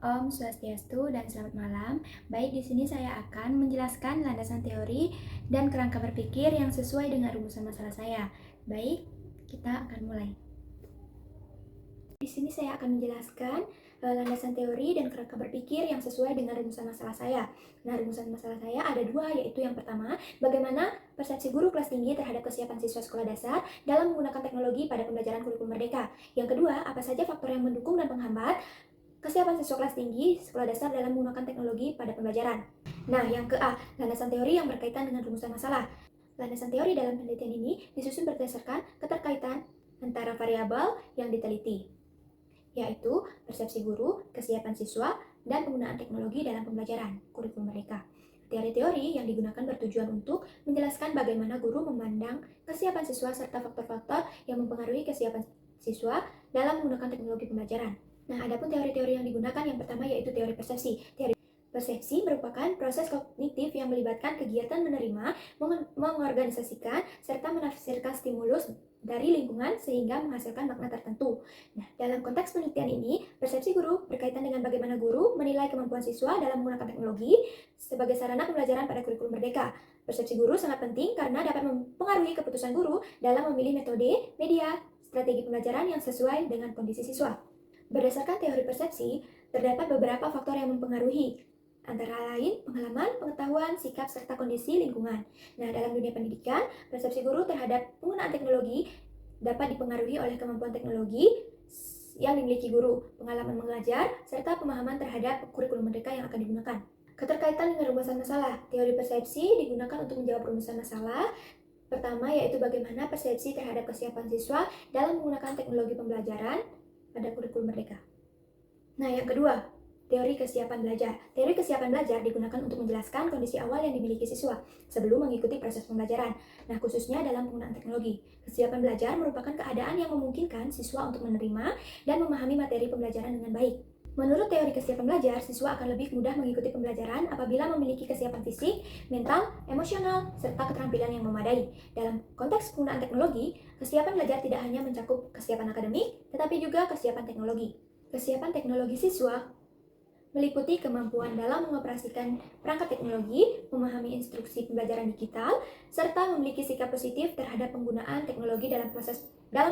Om Swastiastu dan selamat malam. Baik, di sini saya akan menjelaskan landasan teori dan kerangka berpikir yang sesuai dengan rumusan masalah saya. Baik, kita akan mulai. Di sini saya akan menjelaskan landasan teori dan kerangka berpikir yang sesuai dengan rumusan masalah saya. Nah, rumusan masalah saya ada dua, yaitu yang pertama, bagaimana persepsi guru kelas tinggi terhadap kesiapan siswa sekolah dasar dalam menggunakan teknologi pada pembelajaran kurikulum merdeka. Yang kedua, apa saja faktor yang mendukung dan menghambat kesiapan siswa kelas tinggi sekolah dasar dalam menggunakan teknologi pada pembelajaran. Nah, yang ke A, landasan teori yang berkaitan dengan rumusan masalah. Landasan teori dalam penelitian ini disusun berdasarkan keterkaitan antara variabel yang diteliti, yaitu persepsi guru, kesiapan siswa, dan penggunaan teknologi dalam pembelajaran kurikulum mereka. Teori-teori yang digunakan bertujuan untuk menjelaskan bagaimana guru memandang kesiapan siswa serta faktor-faktor yang mempengaruhi kesiapan siswa dalam menggunakan teknologi pembelajaran. Nah, adapun teori-teori yang digunakan yang pertama yaitu teori persepsi. Teori persepsi merupakan proses kognitif yang melibatkan kegiatan menerima, mengorganisasikan, serta menafsirkan stimulus dari lingkungan sehingga menghasilkan makna tertentu. Nah, dalam konteks penelitian ini, persepsi guru berkaitan dengan bagaimana guru menilai kemampuan siswa dalam menggunakan teknologi sebagai sarana pembelajaran pada kurikulum merdeka. Persepsi guru sangat penting karena dapat mempengaruhi keputusan guru dalam memilih metode, media, strategi pembelajaran yang sesuai dengan kondisi siswa. Berdasarkan teori persepsi, terdapat beberapa faktor yang mempengaruhi, antara lain pengalaman, pengetahuan, sikap, serta kondisi lingkungan. Nah, dalam dunia pendidikan, persepsi guru terhadap penggunaan teknologi dapat dipengaruhi oleh kemampuan teknologi yang dimiliki guru, pengalaman mengajar, serta pemahaman terhadap kurikulum mereka yang akan digunakan. Keterkaitan dengan rumusan masalah, teori persepsi digunakan untuk menjawab rumusan masalah. Pertama, yaitu bagaimana persepsi terhadap kesiapan siswa dalam menggunakan teknologi pembelajaran pada kurikulum merdeka. Nah, yang kedua, teori kesiapan belajar. Teori kesiapan belajar digunakan untuk menjelaskan kondisi awal yang dimiliki siswa sebelum mengikuti proses pembelajaran. Nah, khususnya dalam penggunaan teknologi. Kesiapan belajar merupakan keadaan yang memungkinkan siswa untuk menerima dan memahami materi pembelajaran dengan baik. Menurut teori kesiapan belajar, siswa akan lebih mudah mengikuti pembelajaran apabila memiliki kesiapan fisik, mental, emosional, serta keterampilan yang memadai. Dalam konteks penggunaan teknologi, kesiapan belajar tidak hanya mencakup kesiapan akademik, tetapi juga kesiapan teknologi. Kesiapan teknologi siswa meliputi kemampuan dalam mengoperasikan perangkat teknologi, memahami instruksi pembelajaran digital, serta memiliki sikap positif terhadap penggunaan teknologi dalam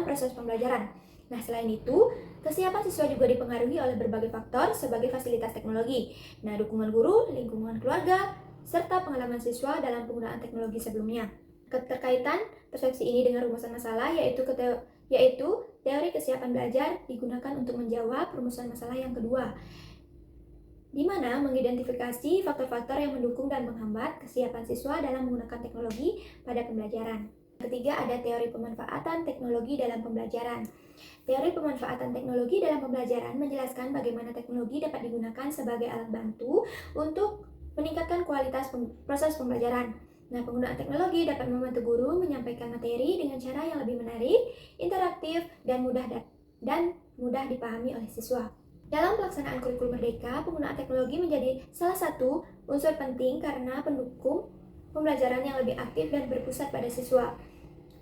proses pembelajaran. Nah, selain itu, kesiapan siswa juga dipengaruhi oleh berbagai faktor sebagai fasilitas teknologi. Nah, dukungan guru, lingkungan keluarga, serta pengalaman siswa dalam penggunaan teknologi sebelumnya. Keterkaitan persepsi ini dengan rumusan masalah yaitu teori kesiapan belajar digunakan untuk menjawab rumusan masalah yang kedua, di mana mengidentifikasi faktor-faktor yang mendukung dan menghambat kesiapan siswa dalam menggunakan teknologi pada pembelajaran. Ketiga, ada teori pemanfaatan teknologi dalam pembelajaran. Teori pemanfaatan teknologi dalam pembelajaran menjelaskan bagaimana teknologi dapat digunakan sebagai alat bantu untuk meningkatkan kualitas proses pembelajaran. Nah, penggunaan teknologi dapat membantu guru menyampaikan materi dengan cara yang lebih menarik, interaktif, dan mudah dipahami oleh siswa. Dalam pelaksanaan kurikulum merdeka, penggunaan teknologi menjadi salah satu unsur penting karena pendukung pembelajaran yang lebih aktif dan berpusat pada siswa.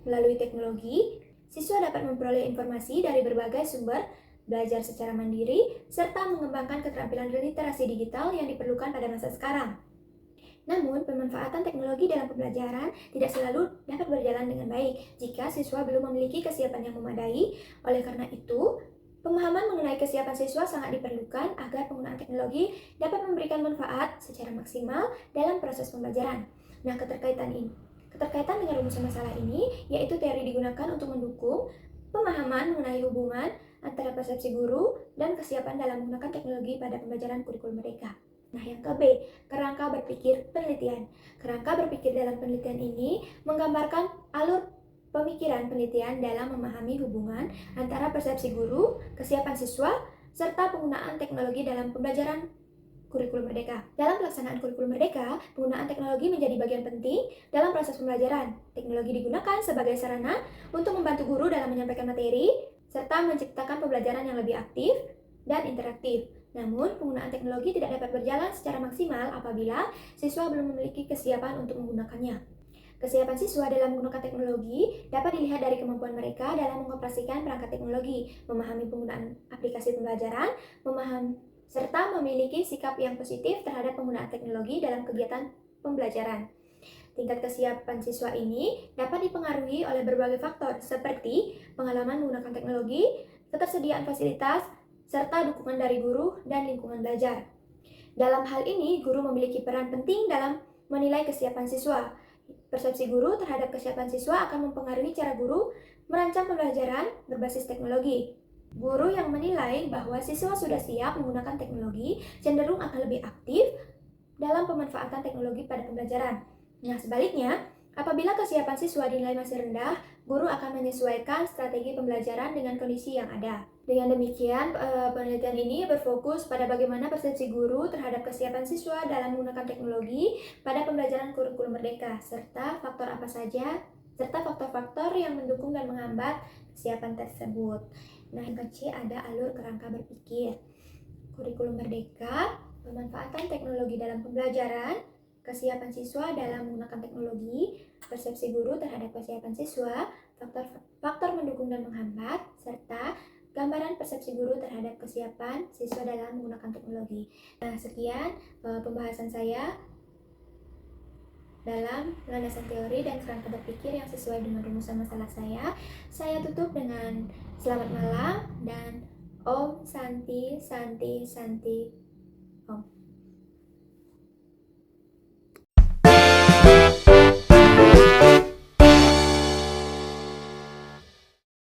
Melalui teknologi, siswa dapat memperoleh informasi dari berbagai sumber, belajar secara mandiri, serta mengembangkan keterampilan literasi digital yang diperlukan pada masa sekarang. Namun, pemanfaatan teknologi dalam pembelajaran tidak selalu dapat berjalan dengan baik jika siswa belum memiliki kesiapan yang memadai. Oleh karena itu, pemahaman mengenai kesiapan siswa sangat diperlukan agar penggunaan teknologi dapat memberikan manfaat secara maksimal dalam proses pembelajaran. Nah, keterkaitan dengan rumusan masalah ini yaitu teori digunakan untuk mendukung pemahaman mengenai hubungan antara persepsi guru dan kesiapan dalam menggunakan teknologi pada pembelajaran kurikulum merdeka. Nah, yang ke B, kerangka berpikir penelitian. Kerangka berpikir dalam penelitian ini menggambarkan alur pemikiran penelitian dalam memahami hubungan antara persepsi guru, kesiapan siswa, serta penggunaan teknologi dalam pembelajaran kurikulum merdeka. Dalam pelaksanaan kurikulum merdeka, penggunaan teknologi menjadi bagian penting dalam proses pembelajaran. Teknologi digunakan sebagai sarana untuk membantu guru dalam menyampaikan materi, serta menciptakan pembelajaran yang lebih aktif dan interaktif. Namun, penggunaan teknologi tidak dapat berjalan secara maksimal apabila siswa belum memiliki kesiapan untuk menggunakannya. Kesiapan siswa dalam menggunakan teknologi dapat dilihat dari kemampuan mereka dalam mengoperasikan perangkat teknologi, memahami penggunaan aplikasi pembelajaran, serta memiliki sikap yang positif terhadap penggunaan teknologi dalam kegiatan pembelajaran. Tingkat kesiapan siswa ini dapat dipengaruhi oleh berbagai faktor seperti pengalaman menggunakan teknologi, ketersediaan fasilitas, serta dukungan dari guru dan lingkungan belajar. Dalam hal ini, guru memiliki peran penting dalam menilai kesiapan siswa. Persepsi guru terhadap kesiapan siswa akan mempengaruhi cara guru merancang pembelajaran berbasis teknologi. Guru yang menilai bahwa siswa sudah siap menggunakan teknologi cenderung akan lebih aktif dalam pemanfaatan teknologi pada pembelajaran. Nah, sebaliknya, apabila kesiapan siswa dinilai masih rendah, guru akan menyesuaikan strategi pembelajaran dengan kondisi yang ada. Dengan demikian, penelitian ini berfokus pada bagaimana persepsi guru terhadap kesiapan siswa dalam menggunakan teknologi pada pembelajaran kurikulum merdeka, serta faktor-faktor yang mendukung dan menghambat kesiapan tersebut. Nah, yang kecil ada alur kerangka berpikir. Kurikulum merdeka, pemanfaatan teknologi dalam pembelajaran, kesiapan siswa dalam menggunakan teknologi, persepsi guru terhadap kesiapan siswa, faktor mendukung dan menghambat, serta gambaran persepsi guru terhadap kesiapan siswa dalam menggunakan teknologi. Nah, sekian pembahasan saya dalam landasan teori dan kerangka berpikir yang sesuai dengan rumusan masalah saya. Saya tutup dengan selamat malam dan Om Santi Santi Santi Om.